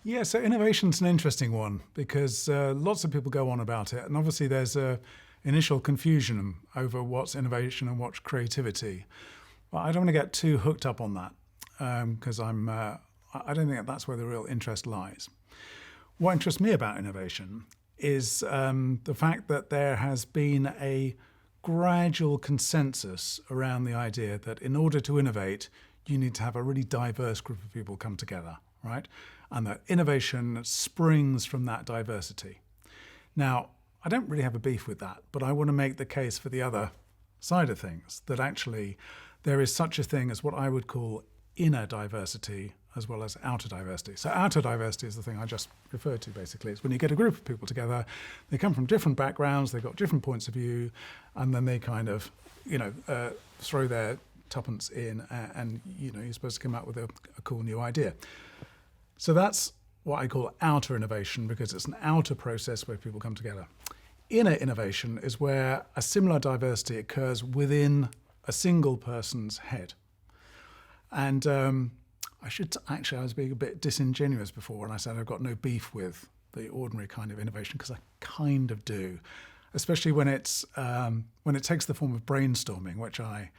Yeah, so innovation's an interesting one because lots of people go on about it, and obviously there's a initial confusion over what's innovation and what's creativity. But I don't want to get too hooked up on that because I don't think that's where the real interest lies. What interests me about innovation is the fact that there has been a gradual consensus around the idea that in order to innovate, you need to have a really diverse group of people come together, right? And that innovation springs from that diversity. Now, I don't really have a beef with that, but I want to make the case for the other side of things, that actually there is such a thing as what I would call inner diversity as well as outer diversity. So outer diversity is the thing I just referred to, basically. It's when you get a group of people together, they come from different backgrounds, they've got different points of view, and then they kind of, throw their tuppence in and you're supposed to come up with a cool new idea. So that's what I call outer innovation because it's an outer process where people come together. Inner innovation is where a similar diversity occurs within a single person's head. And I was being a bit disingenuous before when I said I've got no beef with the ordinary kind of innovation, because I kind of do, especially when it takes the form of brainstorming, which I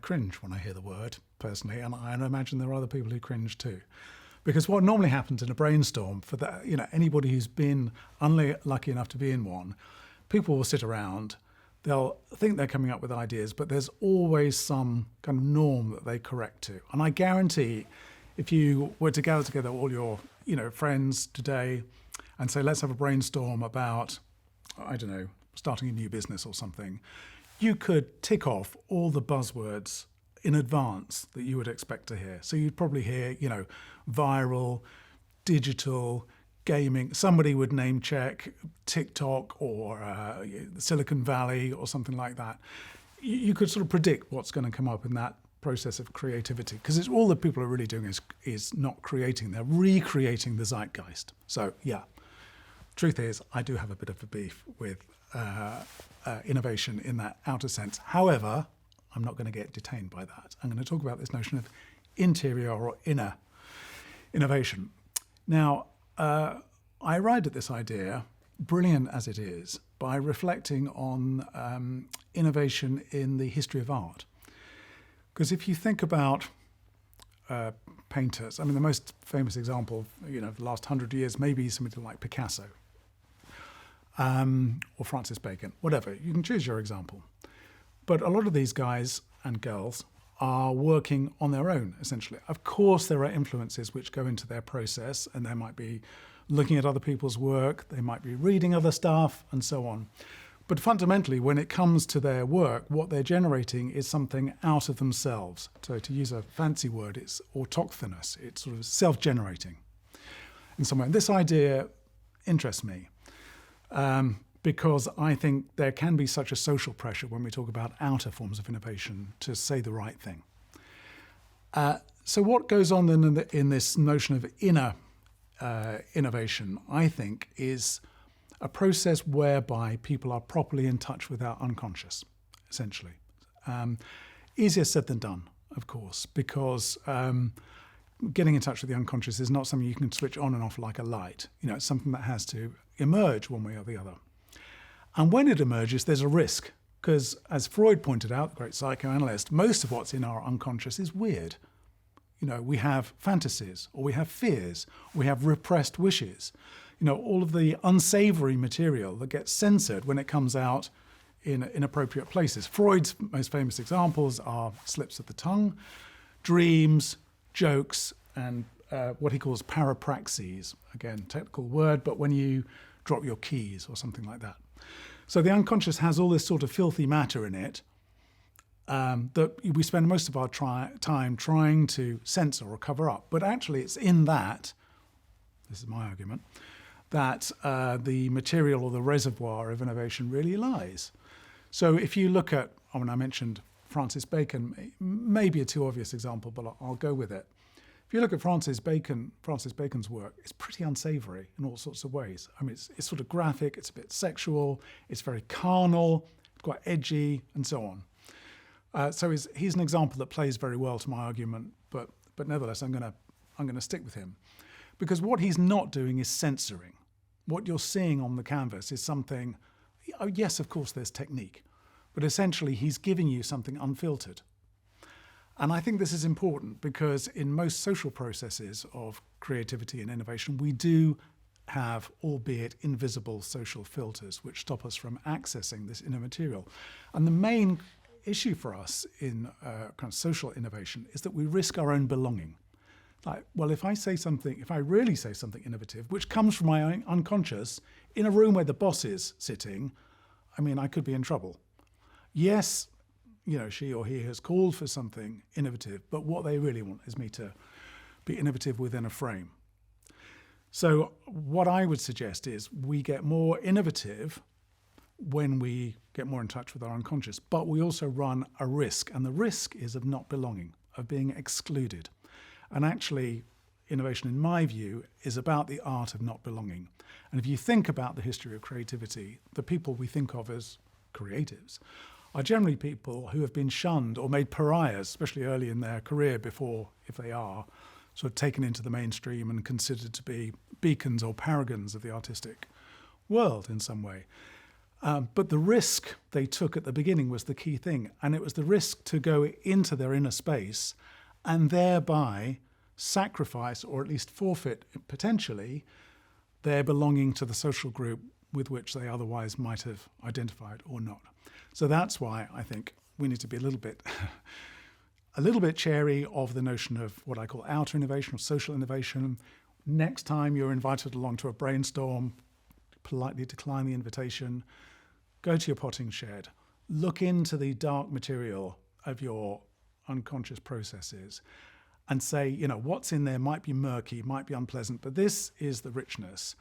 cringe when I hear the word personally, and I imagine there are other people who cringe too. Because what normally happens in a brainstorm, for that, anybody who's been unlucky enough to be in one, people will sit around, they'll think they're coming up with ideas, but there's always some kind of norm that they correct to. And I guarantee if you were to gather together all your friends today and say, let's have a brainstorm about, I don't know, starting a new business or something, you could tick off all the buzzwords in advance that you would expect to hear. So you'd probably hear, viral, digital, gaming. Somebody would name check TikTok or Silicon Valley or something like that. You could sort of predict what's going to come up in that process of creativity, because it's all that people are really doing is not creating, they're recreating the zeitgeist. So yeah, truth is, I do have a bit of a beef with innovation in that outer sense. However, I'm not going to get detained by that. I'm going to talk about this notion of interior or inner innovation. Now, I arrived at this idea, brilliant as it is, by reflecting on innovation in the history of art. Because if you think about painters, the most famous example, of the last 100 years, maybe somebody like Picasso or Francis Bacon, whatever. You can choose your example. But a lot of these guys and girls are working on their own, essentially. Of course, there are influences which go into their process, and they might be looking at other people's work, they might be reading other stuff, and so on. But fundamentally, when it comes to their work, what they're generating is something out of themselves. So to use a fancy word, it's autochthonous, it's sort of self-generating in some way. And this idea interests me. Because I think there can be such a social pressure when we talk about outer forms of innovation to say the right thing. So what goes on then in this notion of inner innovation, I think, is a process whereby people are properly in touch with our unconscious, essentially. Easier said than done, of course, because getting in touch with the unconscious is not something you can switch on and off like a light. It's something that has to emerge one way or the other. And when it emerges, there's a risk, because as Freud pointed out, the great psychoanalyst, most of what's in our unconscious is weird. We have fantasies, or we have fears, or we have repressed wishes. All of the unsavory material that gets censored when it comes out in inappropriate places. Freud's most famous examples are slips of the tongue, dreams, jokes, and what he calls parapraxes. Again, technical word, but when you drop your keys or something like that. So the unconscious has all this sort of filthy matter in it that we spend most of our time trying to censor or cover up. But actually it's in that, this is my argument, that the material or the reservoir of innovation really lies. So if you look at, I mentioned Francis Bacon, maybe a too obvious example, but I'll go with it. If you look at Francis Bacon's work, it's pretty unsavory in all sorts of ways. It's sort of graphic, it's a bit sexual, it's very carnal, it's quite edgy, and so on. So he's an example that plays very well to my argument, but nevertheless, I'm going to stick with him. Because what he's not doing is censoring. What you're seeing on the canvas is something, oh yes, of course there's technique, but essentially he's giving you something unfiltered. And I think this is important because in most social processes of creativity and innovation, we do have, albeit invisible, social filters which stop us from accessing this inner material. And the main issue for us in kind of social innovation is that we risk our own belonging. Like, well, if I really say something innovative, which comes from my own unconscious, in a room where the boss is sitting, I mean, I could be in trouble. Yes, she or he has called for something innovative, but what they really want is me to be innovative within a frame. So what I would suggest is we get more innovative when we get more in touch with our unconscious, but we also run a risk, and the risk is of not belonging, of being excluded. And actually, innovation, in my view, is about the art of not belonging. And if you think about the history of creativity, the people we think of as creatives are generally people who have been shunned or made pariahs, especially early in their career before, if they are, sort of taken into the mainstream and considered to be beacons or paragons of the artistic world in some way. But the risk they took at the beginning was the key thing, and it was the risk to go into their inner space and thereby sacrifice, or at least forfeit, potentially, their belonging to the social group with which they otherwise might have identified or not. So that's why I think we need to be a little bit chary of the notion of what I call outer innovation or social innovation. Next time you're invited along to a brainstorm, politely decline the invitation, go to your potting shed, look into the dark material of your unconscious processes and say, what's in there might be murky, might be unpleasant, but this is the richness.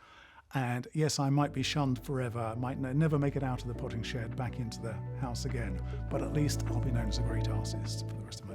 And yes, I might be shunned forever, might never make it out of the potting shed back into the house again, but at least I'll be known as a great artist for the rest of my life.